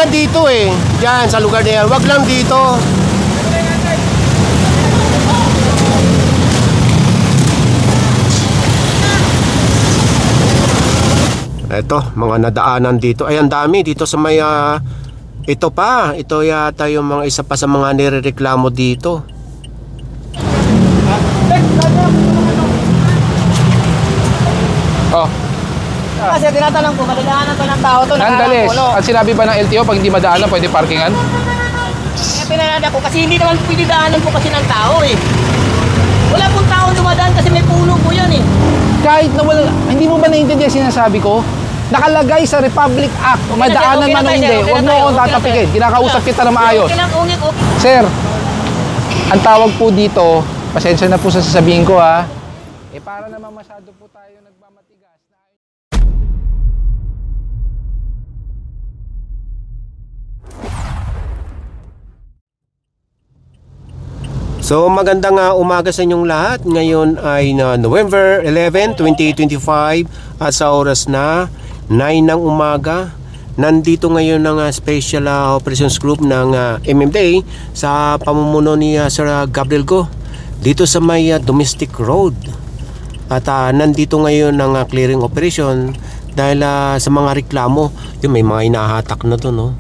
na dito eh. Diyan sa lugar na yan. Wag lang dito. Ito, mga nadaanan dito. Ay, ang dami dito sa may ito pa. Ito yata yung mga isa pa sa mga nirereklamo dito. Oh. Kasi tinatanong ko, madadaanan to ng tao to. Nandales. At sinabi ba ng LTO pag hindi madaanan pwede parkingan? Kaya pinalala ko kasi hindi naman pwede daanan po kasi ng tao eh. Wala pong tao dumadaan kasi may puno po yan eh. Kahit na wala, hindi mo ba naiintindihan sinasabi ko? Nakalagay sa Republic Act, madaanan man o hindi, huwag mo akong tatapikin. Kinakausap kita na maayos. Sir, ang tawag po dito, pasensya na po sa sasabihin ko ha, eh para naman masyado po tayo nagmamatigas. So magandang umaga sa inyong lahat. Ngayon ay November 11, 2025 at sa oras na 9 ng umaga. Nandito ngayon ng Special Operations Group ng MMDA sa pamumuno ni Sir Gabriel Go dito sa may domestic road. At nandito ngayon ng clearing operation dahil sa mga reklamo. Yung may mga inahatak na to, no?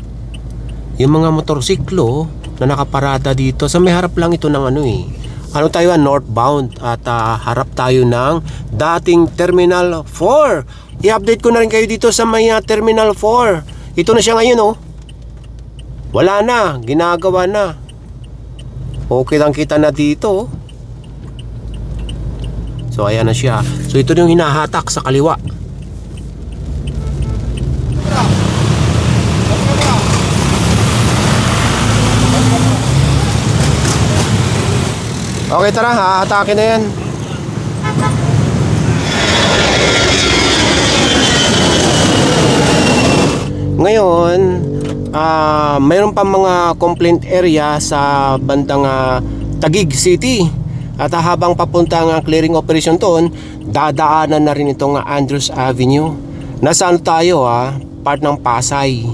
Yung mga motorsiklo na nakaparada dito sa may harap lang ito ng ano tayo northbound at harap tayo ng dating Terminal 4. I-update ko na rin kayo dito sa may Terminal 4. Ito na siya ngayon, oh. Wala na, ginagawa na. Okay lang kita na dito, oh. So ayan na siya. So ito yung hinahatak sa kaliwa. Okay, tara, hahatakin na yan. Ngayon, mayroon pa mga complaint area sa bandang Taguig City. At habang papunta ang clearing operation doon, dadaanan na rin itong Andrews Avenue. Nasaan tayo part ng Pasay.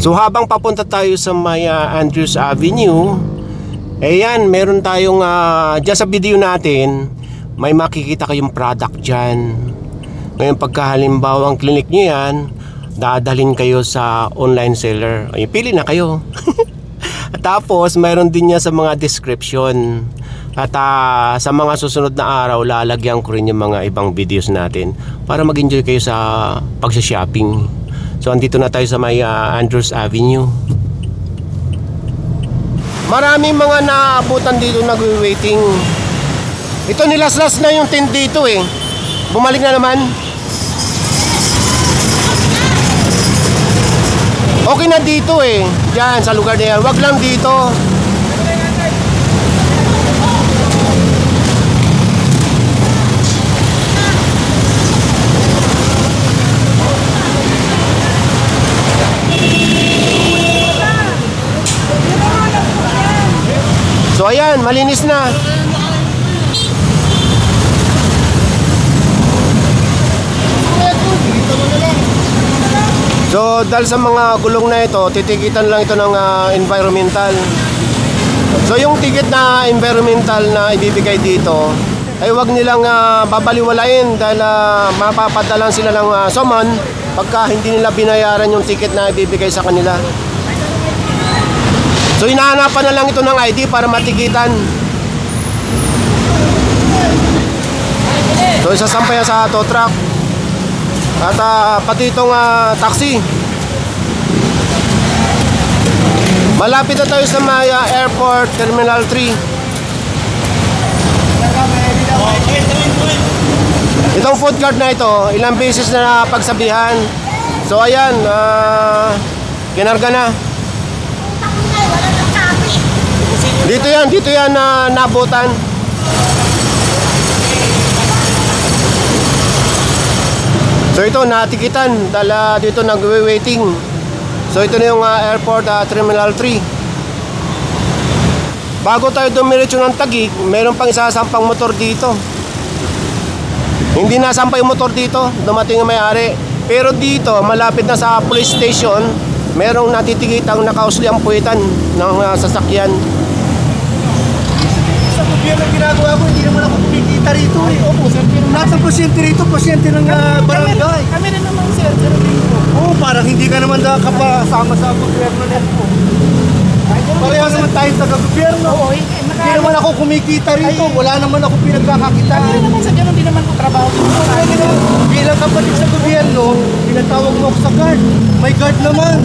So habang papunta tayo sa may Andrews Avenue, ayan, meron tayong dyan sa video natin, may makikita kayong product dyan. Ngayon pagka halimbawa ang clinic nyo yan, dadalhin kayo sa online seller. Ay, pili na kayo. Tapos mayroon din niya sa mga description. At sa mga susunod na araw, lalagyan ko rin yung mga ibang videos natin para mag-enjoy kayo sa pagsha-shopping. So andito na tayo sa may Andrews Avenue. Maraming mga naabutan dito nagwi-waiting. Ito nilaslas na yung tent dito eh. Bumalik na naman. Okay na dito eh. Diyan sa lugar na yan. Wag lang dito. So ayan, malinis na. So dahil sa mga gulong na ito, titikitan lang ito ng environmental. So yung ticket na environmental na ibibigay dito ay wag nilang babaliwalain dahil mapapadalan sila ng summon pagka hindi nila binayaran yung ticket na ibibigay sa kanila. So hinahanapan na lang ito ng ID para matikitan. So isasampay sa tow truck. At pati itong taxi. Malapit na tayo sa Maya Airport Terminal 3. Itong food cart na ito, ilang beses na pagsabihan. So ayan, kinarga na. Dito yan nabutan. So ito natikitan dahil dito nagwe-waiting. So ito na yung airport Terminal 3. Bago tayo dumiretso ng Taguig, meron pang isasampang motor dito. Hindi nasampay yung motor dito, dumating ang may-ari. Pero dito, malapit na sa police station, merong natitikitang nakausli ang puwitan ng sasakyan. Sa gobyerno ang ginagawa ko, hindi naman ako kumikita rito eh. Opo, sir. Pero Lahat ng pasyente rito, pasyente ng barangay. kami rin naman, sir. Pero dito. Oo, parang hindi ka naman nakapasama sa gobyerno nito. Pareho naman tayong taga-gobyerno. Oo, Hindi naman ako kumikita rito. Wala naman ako pinagkakakitaan. Kami naman sa ganun din naman po trabaho. Bilang kapatid sa gobyerno, pinatawag mo ako sa guard. May guard naman.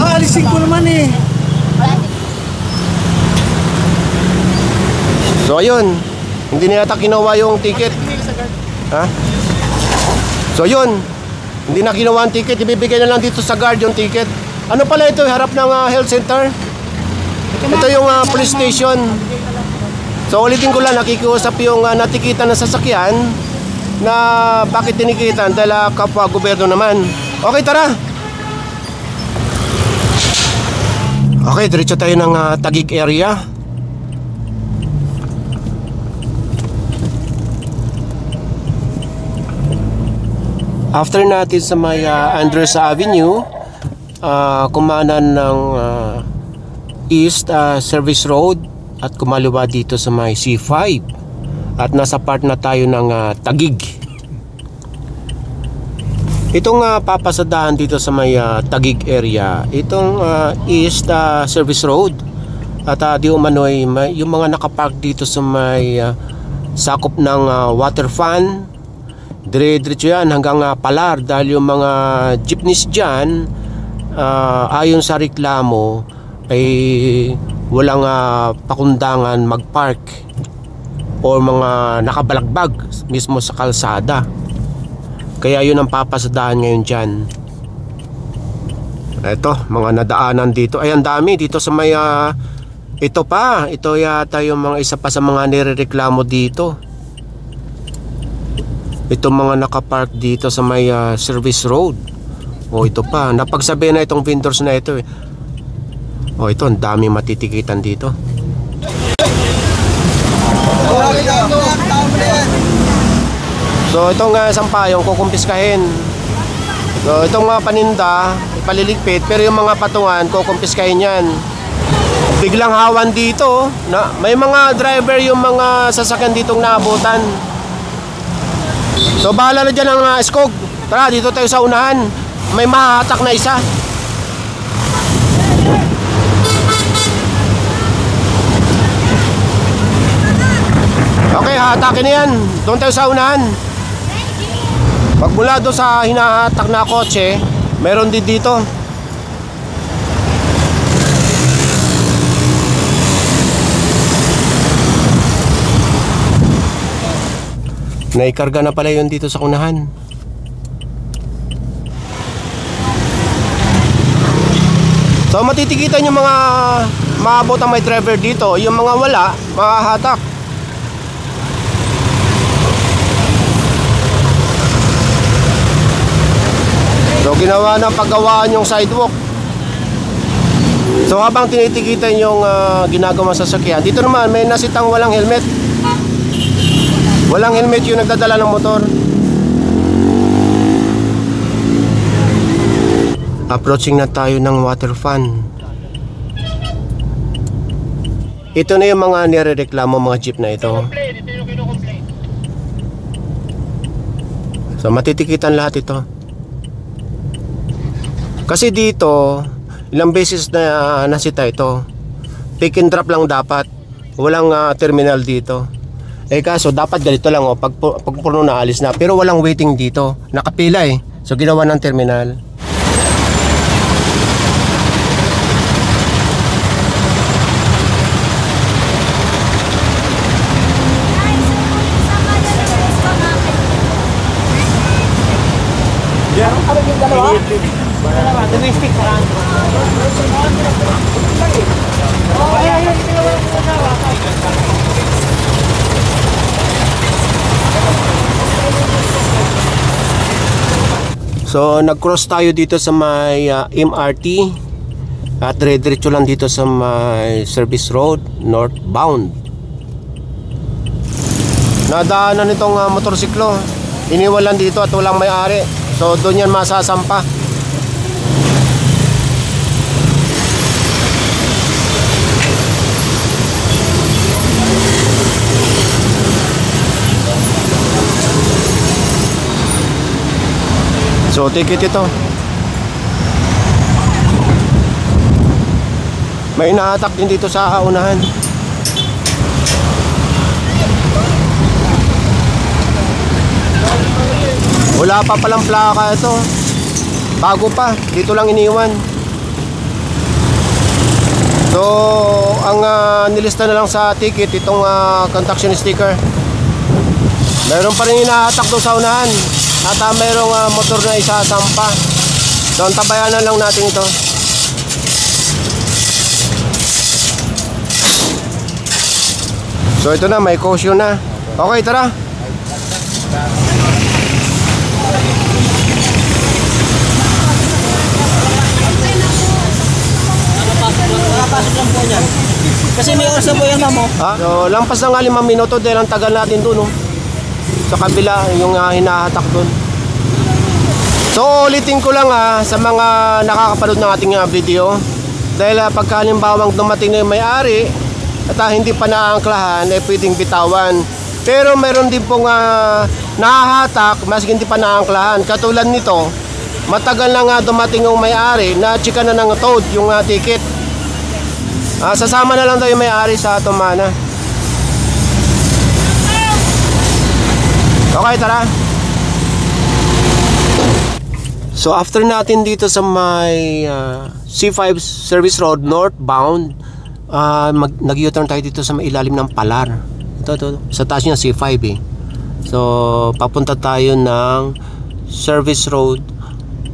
Aalisin ko naman eh. So ayun, hindi nila kinuha yung ticket. Ha? So yun, hindi na kinuha ang ticket, ibibigay na lang dito sa guard yung ticket. Ano pala ito, harap ng health center? Ito yung police station. So ulitin ko lang, nakikiusap yung natikitan na sasakyan na bakit tinikitan dahil kapwa gobyerno naman. Okay, tara. Okay, diretso tayo ng Taguig area. After natin sa may Andres Avenue, kumanan ng East Service Road at kumaliwa dito sa may C5 at nasa part na tayo ng Taguig. Itong papasadahan dito sa may Taguig area, itong East Service Road at di umano'y yung mga nakapark dito sa may sakop ng water fan, dire-diretso yan hanggang Palar dahil yung mga jeepneys dyan ayon sa reklamo ay walang pakundangan magpark o mga nakabalagbag mismo sa kalsada, kaya yun ang papasadahan ngayon dyan. Ito, mga nadaanan dito ay ang dami dito sa may ito yata yung mga isa pa sa mga nirereklamo dito. Ito mga nakapark dito sa may service road. O ito pa, napagsabi na itong vendors na ito eh. O ito, ang dami matitikitan dito. So itong sampayong kukumpiskahin. So itong mga paninda ipaliligpit, pero yung mga patungan kukumpiskahin yan. Biglang hawan dito na, may mga driver yung mga sasakyan ditong naabutan. So bahala na dyan ang skog. Tara, dito tayo sa unahan. May mahahatak na isa. Okay, hahatakin na yan. Doon tayo sa unahan. Pag mula doon sa hinahatak na kotse, mayroon din dito. Naikarga na pala yun dito sa unahan. So matitikitan yung mga maabot ang may driver dito. Yung mga wala, makahatak. So ginawa na paggawaan yung sidewalk. So habang tinitikitan yung ginagawa sa sasakyan, dito naman may nasitang walang helmet. Walang helmet yung nagdadala ng motor. Approaching na tayo ng water fan. Ito na yung mga nirereklamo mga jeep na ito. So matitikitan lahat ito. Kasi dito ilang beses na nasita ito. Pick and drop lang dapat. Walang terminal dito. Eh kaso dapat ganito lang pag puno na alis na, pero walang waiting dito, nakapila eh. So ginawa ng terminal. Domestic parang. So nag-cross tayo dito sa may MRT at dire-diretso lang dito sa may service road northbound. Nadaanan itong motorsiklo, iniwalan dito at walang may-ari. So doon yan masasampa. So ticket ito. May inahatak din dito sa unahan. Wala pa palang plaka ito. Bago pa, dito lang iniwan. So ang nilista na lang sa ticket itong contaction sticker. Meron pa rin inahatak doon sa unahan. At mayroong motor na isasampa. So antabayan na lang natin ito. So ito na, may caution na. Okay, tara. Nakapasok lang po niyan. Kasi may oras na po yan, ma'am. So lampas na nga 5 minuto dahil ang tagal natin doon, no? Sa kabila, yung hinahatak doon. So ulitin ko lang sa mga nakakapanood ng ating video. Dahil pagka halimbawang dumating na yung may-ari at hindi pa naangklahan, pwedeng bitawan. Pero meron din pong nahahatak maski hindi pa naangklahan. Katulad nito, matagal na nga dumating yung may-ari, na-chika na ng toad yung ticket. Sasama na lang daw yung may-ari sa tumana. Okay, tara. So after natin dito sa may C5 Service Road northbound, nag-U-turn tayo dito sa may ilalim ng Palar. Ito, sa taas niya C5 eh. So papunta tayo ng Service Road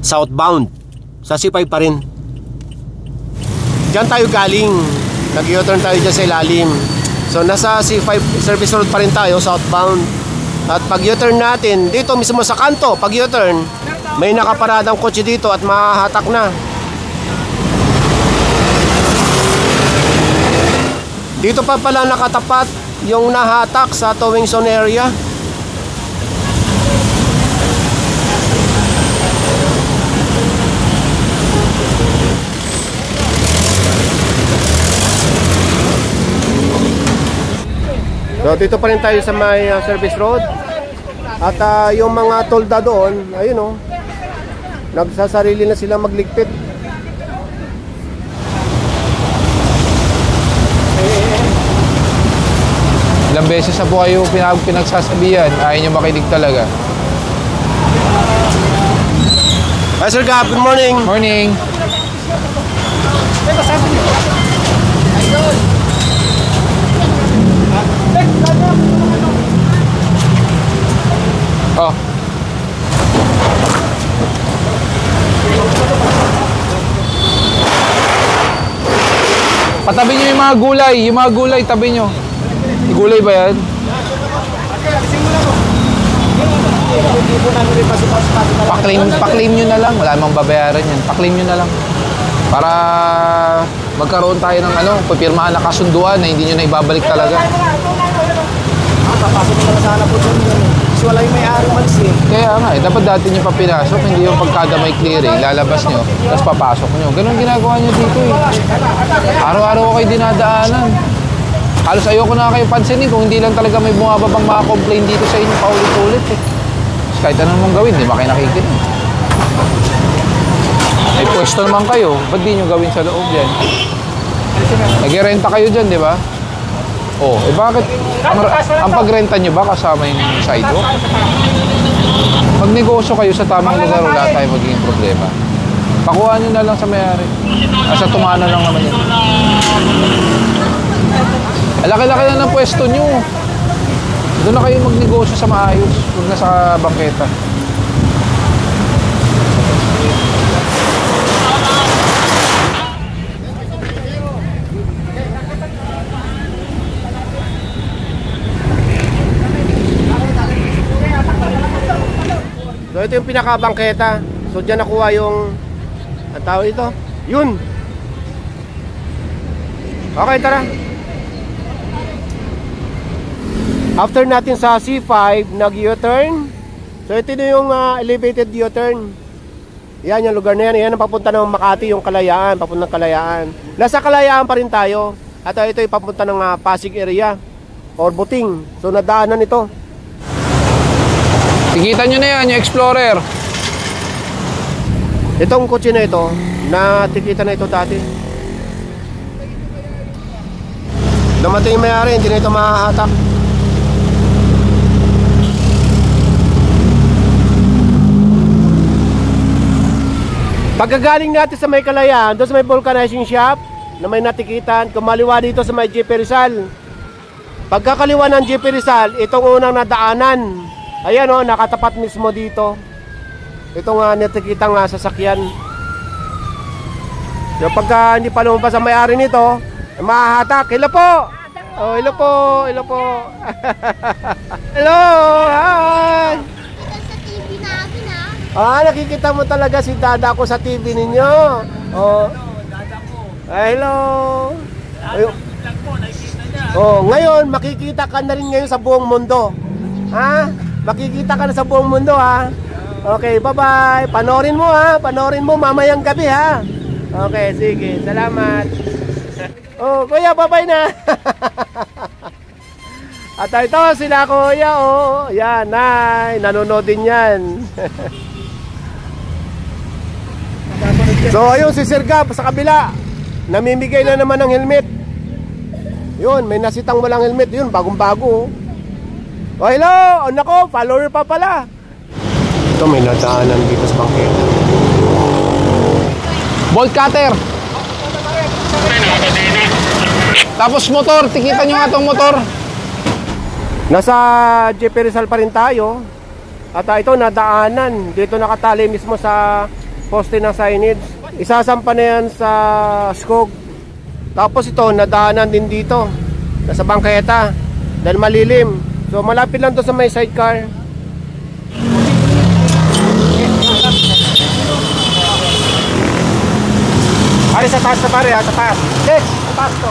southbound. Sa C5 pa rin. Diyan tayo galing. Nag-U-turn tayo dyan sa ilalim. So nasa C5 Service Road pa rin tayo, southbound. At pag U-turn natin, dito mismo sa kanto, pag U-turn, may nakaparadang kotse dito at mahahatak na. Dito pa pala nakatapat yung nahatak sa towing zone area. So dito pa rin tayo sa may service road. At yung mga tolda doon, ayun nagsasarili na sila magligpit. Ilang beses na po kayo pinagsasabihan, ayaw nyo makinig talaga. Hi Sir Gab, good morning. Morning. Oh. Patabi nyo yung mga gulay, tabi nyo. Gulay ba yan? Pa-claim nyo na lang. Wala namang babayaran yan. Pa-claim nyo na lang. Para magkaroon tayo ng pipirmahan na kasunduan na hindi nyo na ibabalik talaga. Papasok na sana po dyan. Kasi wala yung may-ari malis eh. Kaya nga dapat dati nyo pa pinasok. Hindi yung pagkada may clearing, lalabas nyo, tapos papasok nyo. Ganun ginagawa nyo dito eh. Araw-araw ko kayo dinadaanan. Halos ayoko na kayo pansinin kung hindi lang talaga may bumababang mga complaint dito sa inyo paulit-ulit eh. Kahit anong mong gawin, di ba kayo nakikinig? May pwesto naman kayo, ba't di nyo gawin sa loob yan? Nag-renta kayo dyan, di ba? Oh, bakit? Ang pagrenta nyo ba kasama yung sidewalk? Magnegosyo kayo sa tamang lugar, wala tayo magiging problema. Pakuha nyo na lang sa may-ari. Sa tumana lang naman yan. Laki-laki na ng pwesto nyo. Doon na kayo magnegosyo sa maayos. Huwag na sa bangketa. So ito yung pinakabangketa. So dyan nakuha yung ang tawag ito. Yun. Okay, tara. After natin sa C5 nag-U-turn. So So ito na yung elevated U-turn. Yan yung lugar na yan. Yan ang papunta ng Makati, yung Kalayaan, papuntang Kalayaan. Nasa Kalayaan pa rin tayo. At ito yung papunta ng Pasig area or Buting. So nadaanan ito. Tikitan nyo na yan, yung Explorer. Itong kotse na ito, natikita na ito dati. Namatay yung mayari, hindi na ito mahahatak. Pagkagaling natin sa may Kalayaan, doon sa may vulcanizing shop na may natikitan, kumaliwa dito sa may JP Rizal. Pagkakaliwa ng JP Rizal, itong unang nadaanan. Ayan o, nakatapat mismo dito. Itong natikitang sasakyan. So pagka hindi pa lumabas ang may-ari nito, mahahatak. Hello po! Oh, hello po! Hello po! Hello! Hi! Sa TV natin Nakikita mo talaga si dada ko sa TV ninyo. Oh. Hello! Oh, ngayon makikita ka na rin ngayon sa buong mundo. Ha? Makikita ka na sa buong mundo ha. Okay, bye-bye. Panoorin mo ha. Panoorin mo mamayang gabi ha. Okay, sige. Salamat. Oh, kuya, bye-bye na. At ito sila kuya, oh. Yan, nay. Nanonood din yan. So, ayun si Sir Gab sa kabila. Namimigay na naman ng helmet. Yun, may nasitang walang helmet. Yun, bagong-bago. Oh, hello. Oh, nako, follower pa pala. Ito, may nadaanan dito sa bangketa. Bolt cutter. Tapos motor, tikitan nyo nga itong motor. Nasa JP Rizal pa rin tayo. At ito, nadaanan. Dito nakatali mismo sa poste ng signage. Isasampa na yan sa Skog. Tapos ito, nadaanan din dito. Nasa bangketa. Dahil malilim. So malapit lang to sa may sidecar. Pare sa taas na pare ha, sa taas. Yes, sa taas to.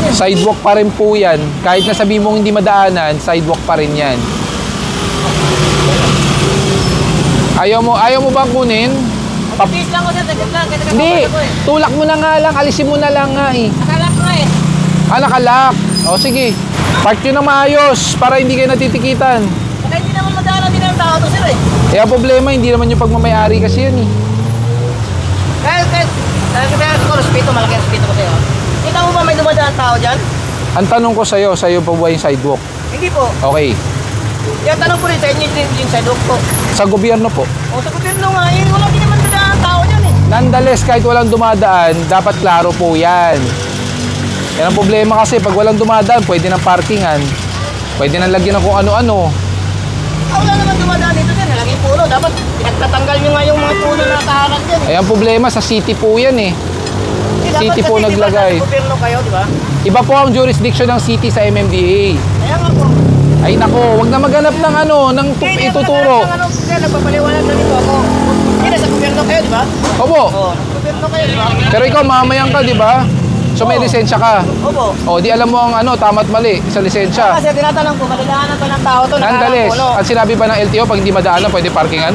Sidewalk pa rin po yan. Kahit na sabi mong hindi madaanan, sidewalk pa rin yan. Ayaw mo bang kunin? Please lang ko sir, tagit lang. Hindi, tulak mo na nga lang, alisin mo na lang nga eh. Nakalak na eh. Nakalak. O sige, park nyo na maayos para hindi kayo natitikitan. Baka hindi naman madaanan din ang tao to sir eh. Kaya problema, hindi naman yung pagmamayari kasi yan eh. Kaya ko respeto, malaki ang respeto ko sa'yo. Kita mo ba may dumadaan tao dyan? Ang tanong ko sa'yo pa ba yung sidewalk? Hindi po. Okay. Yung tanong ko rin sa inyo yung sidewalk po. Sa gobyerno po. O sa gobyerno nga, wala din naman dadaan tao dyan eh. Nonetheless, kahit walang dumadaan, dapat klaro po yan. Yan ang problema kasi pag walang dumadaan, pwede ng parkingan. Pwede nang lagyan ng kung ano-ano. Wala naman dumadaan dito sir, nalaging puno. Dapat pinagtatanggal nyo nga yung mga puno na nakaharap dyan eh. Ay, ang problema sa city po yan eh. City po naglagay. Dapat kasi gobyerno kayo, di ba? Iba po ang jurisdiction ng city sa MMDA. Kaya nga po. Ay nako, wag na maghanap ng ng ituturo. Kaya nagpapaliwanag na dito ako. Hindi na sa gobyerno kayo, di ba? Opo. Oo, sa gobyerno kayo, di ba? Pero ikaw mamayan ka, di ba? So may lisensya ka. Opo. O di alam mo ang tama at mali sa lisensya. Kasi tinatanong ko, madadaanan to ng tao to. Nonetheless, ang sinabi ba ng LTO pag hindi madaanan, pwede parkingan?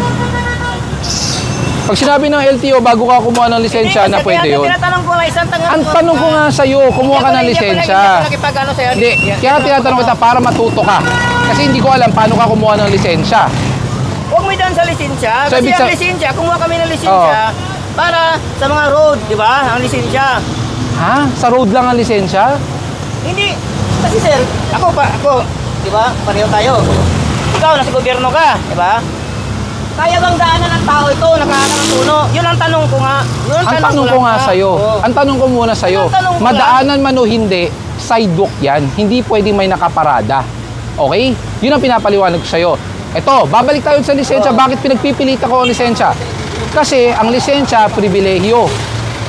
Pag sinabi ng LTO bago ka kumuha ng lisensya na pwede yun. Tinatanong ko nga isang Ang tanong ko nga sa'yo, kumuha ka ng lisensya. Hindi, kaya tinatanong kita para matuto ka. Kasi hindi ko alam paano ka kumuha ng lisensya. Huwag mo dyan sa lisensya. So, Kasi ang lisensya, kumuha kami ng lisensya para sa mga road, di ba? Ang lisensya. Ha? Sa road lang ang lisensya? Hindi. Kasi sir, ako, di ba? Pareho tayo. Ikaw, nasa gobyerno ka, di ba? Kaya bang daanan ng tao ito, nakahanap ng puno? Yun ang tanong ko nga. Ang tanong ko nga sa'yo, ang tanong ko muna sa'yo, madaanan man o hindi, sidewalk yan. Hindi pwedeng may nakaparada. Okay? Yun ang pinapaliwanag ko sa'yo. Ito, babalik tayo sa lisensya. Bakit pinagpipilit ako ang lisensya? Kasi ang lisensya, pribilehiyo.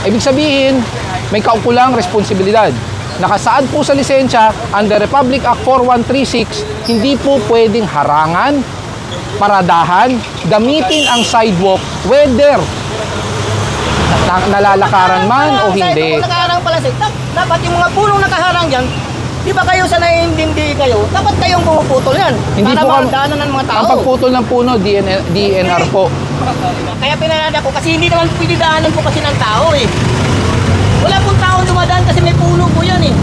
Ibig sabihin, may kaukulang responsibilidad. Nakasaad po sa lisensya, under Republic Act 4136, hindi po pwedeng harangan, paradahan, gamitin ang sidewalk, whether nalalakaran man o hindi. Nakaharang pala sir, Dapat yung mga punong nakaharang dyan, di ba kayo sa naiintindi kayo, dapat kayong pumuputol yan. Hindi para po daanan ng mga tao. Ang pagputol ng puno, DNR po. Kaya pinalala ko kasi hindi naman pwede daanan po kasi ng tao eh. Wala pong tao dumadaan kasi may puno po yan eh.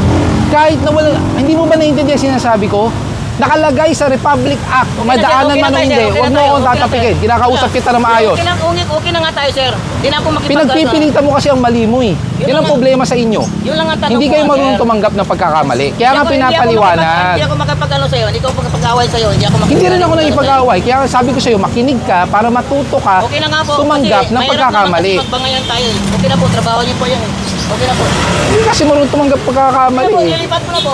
Kahit na wala, hindi mo ba naiintindihan sinasabi ko? Nakalagay sa Republic Act, may daanan man o hindi, huwag mo akong tatapikin. Kinakausap kita na maayos. Okay na nga tayo, sir. Hindi na ako Pinagpipilitan mo kasi ang mali mo eh. Yan ang problema sa inyo. Yun lang ang tanong Hindi ko, kayo sir. marunong tumanggap ng pagkakamali. Kaya nga pinapaliwanag. Hindi ako makapag-ano sa'yo, hindi ako makapag-away sa'yo, hindi ako Hindi rin ako nakipag-away. Kaya sabi ko sa'yo, makinig ka para matuto ka Okay na nga po. tumanggap kasi ng pagkakamali. Mahirap naman kasi magbangayan tayo eh. Okay na po, trabaho niyo po yan eh. Okay na po. Hindi kasi marunong tumanggap pagkakamali eh. Ilipat ko na po.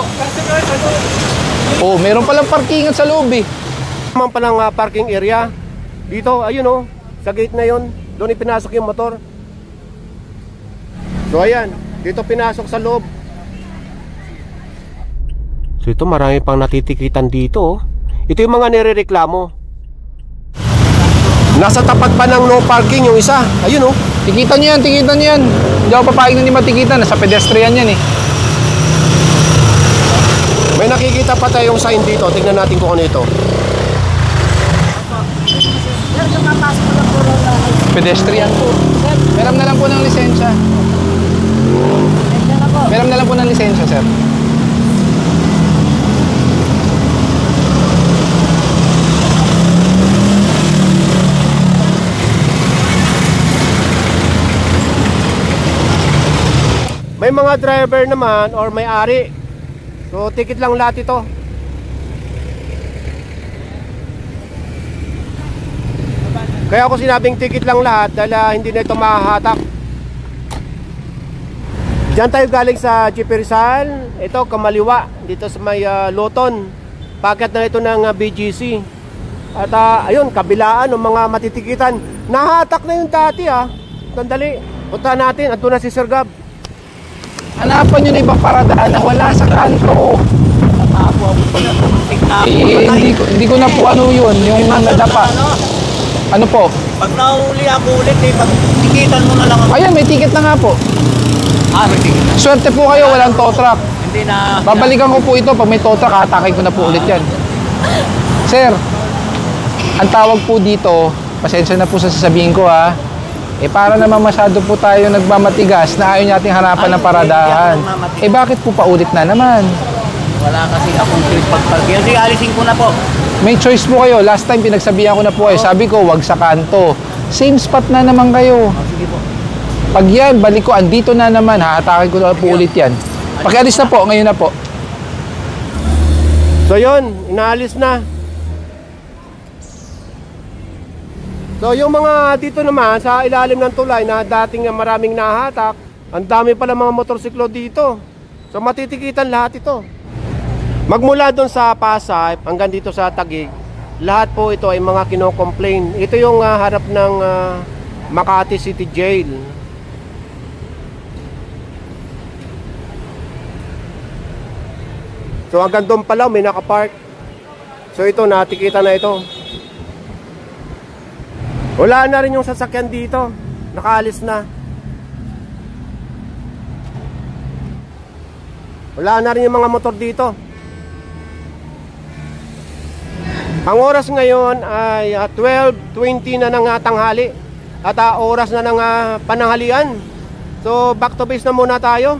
Oh, meron palang parkingan sa loob eh. Naman palang parking area. Dito, ayun oh, sa gate na yon, doon ipinasok yung motor. So ayan, dito pinasok sa loob. So ito marami pang natitikitan dito oh. Ito yung mga nirereklamo. Nasa tapat pa ng no parking yung isa. Ayun oh. Tikitan nyo yan, tikitan nyo yan. Hindi ako papayag na hindi matikitan. Nasa pedestrian yan eh. May nakikita pa tayong sign dito. Tingnan natin kung ano ito. Pedestrian po. Meron na lang po ng lisensya. Meron na lang po ng lisensya, sir. May mga driver naman or may-ari. So ticket lang lahat ito. Kaya ako sinabing ticket lang lahat dahil hindi na ito mahahatak. Diyan tayo galing sa Jeep Rizal. Ito kamaliwa dito sa may Loton. Packet na ito ng BGC. At ayun, kabilaan ng mga matitikitan. Nahatak na yung dati Sandali, punta natin. Ito na si Sir Gab. Hanapan nyo na ibang paradaan na wala sa kanto. Hindi ko na po ano yun, yung nadapa. Ano po? Pag nahuli ako ulit pag tikitan mo na lang ako. Ayan, may ticket na nga po. May ticket na. Swerte po kayo, walang tow truck. Hindi na. Babalikan ko po ito, pag may tow truck, hatakay ko na po ulit yan. Sir, ang tawag po dito, pasensya na po sa sasabihin ko para naman masyado po tayo nagmamatigas na ayaw nating harapan ng paradahan. Bakit po paulit na naman? Wala kasi akong trip pagparking. Hindi, alisin ko na po. May choice po kayo. Last time pinagsabihan ko na po kayo. Sabi ko, wag sa kanto. Same spot na naman kayo. Sige po. Pag yan, balik ko, andito na naman. Hahatakin ko na po ulit yan. Pag-alis na po, ngayon na po. So yun, inaalis na. So yung mga dito naman sa ilalim ng tulay na dating maraming nahatak, ang dami pala mga motorsiklo dito. So matitikitan lahat ito. Magmula doon sa Pasay hanggang dito sa Taguig, lahat po ito ay mga kino-complain. Ito yung harap ng Makati City Jail. So hanggang doon pala may nakapark. So ito, natikita na ito. Wala na rin yung sasakyan dito. Nakaalis na. Wala na rin yung mga motor dito. Ang oras ngayon ay 12:20 na ng tanghali. At oras na ng pananghalian. So back to base na muna tayo.